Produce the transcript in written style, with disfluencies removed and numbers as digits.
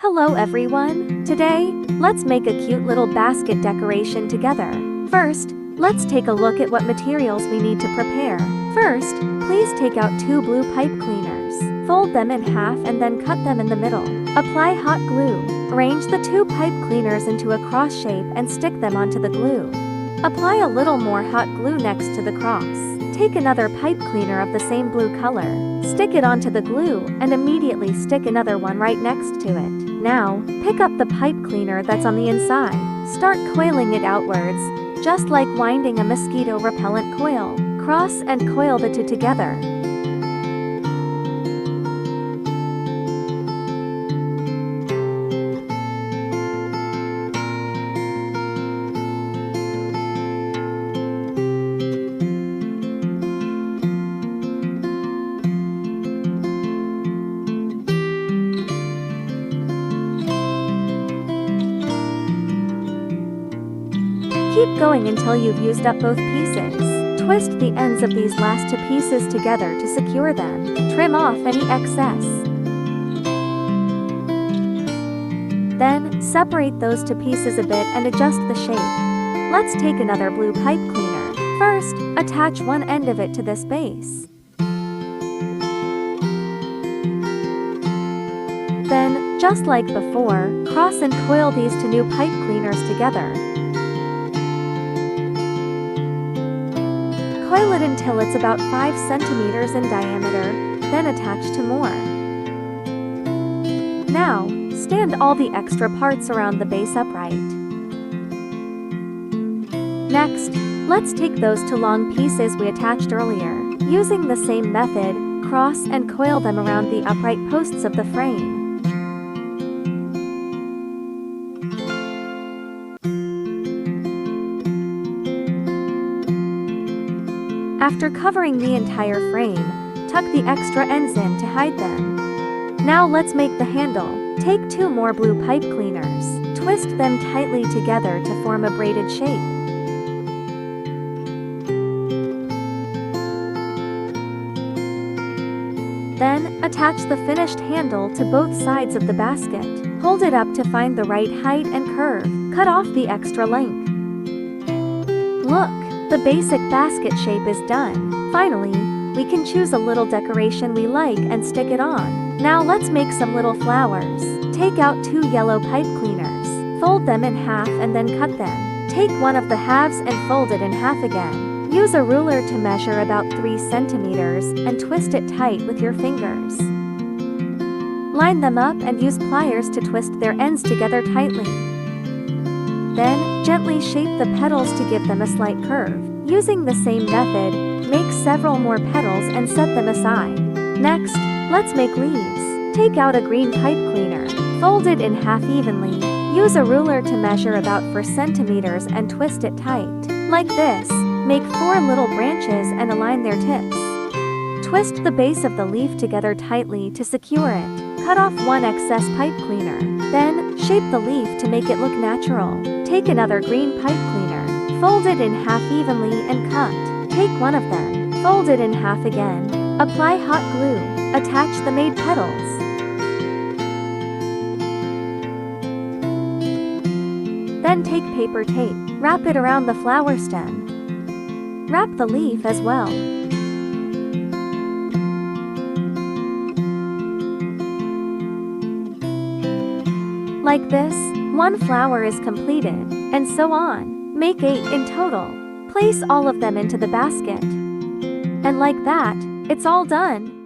Hello everyone! Today, let's make a cute little basket decoration together. First, let's take a look at what materials we need to prepare. First, please take out 2 blue pipe cleaners. Fold them in half and then cut them in the middle. Apply hot glue. Arrange the 2 pipe cleaners into a cross shape and stick them onto the glue. Apply a little more hot glue next to the cross. Take another pipe cleaner of the same blue color. Stick it onto the glue and immediately stick another one right next to it. Now, pick up the pipe cleaner that's on the inside. Start coiling it outwards, just like winding a mosquito repellent coil. Cross and coil the two together. Keep going until you've used up both pieces. Twist the ends of these last 2 pieces together to secure them. Trim off any excess. Then, separate those 2 pieces a bit and adjust the shape. Let's take another blue pipe cleaner. First, attach one end of it to this base. Then, just like before, cross and coil these 2 new pipe cleaners together. Coil it until it's about 5 centimeters in diameter, then attach 2 more. Now, stand all the extra parts around the base upright. Next, let's take those 2 long pieces we attached earlier. Using the same method, cross and coil them around the upright posts of the frame. After covering the entire frame, tuck the extra ends in to hide them. Now let's make the handle. Take 2 more blue pipe cleaners. Twist them tightly together to form a braided shape. Then, attach the finished handle to both sides of the basket. Hold it up to find the right height and curve. Cut off the extra length. Look! The basic basket shape is done. Finally, we can choose a little decoration we like and stick it on. Now let's make some little flowers. Take out 2 yellow pipe cleaners. Fold them in half and then cut them. Take one of the halves and fold it in half again. Use a ruler to measure about 3 centimeters and twist it tight with your fingers. Line them up and use pliers to twist their ends together tightly. Then, gently shape the petals to give them a slight curve. Using the same method, make several more petals and set them aside. Next, let's make leaves. Take out a green pipe cleaner. Fold it in half evenly. Use a ruler to measure about 4 centimeters and twist it tight. Like this, make 4 little branches and align their tips. Twist the base of the leaf together tightly to secure it. Cut off 1 excess pipe cleaner. Then, shape the leaf to make it look natural. Take another green pipe cleaner. Fold it in half evenly and cut. Take one of them. Fold it in half again. Apply hot glue. Attach the made petals. Then take paper tape. Wrap it around the flower stem. Wrap the leaf as well. Like this, 1 flower is completed, and so on. Make 8 in total. Place all of them into the basket. And like that, it's all done.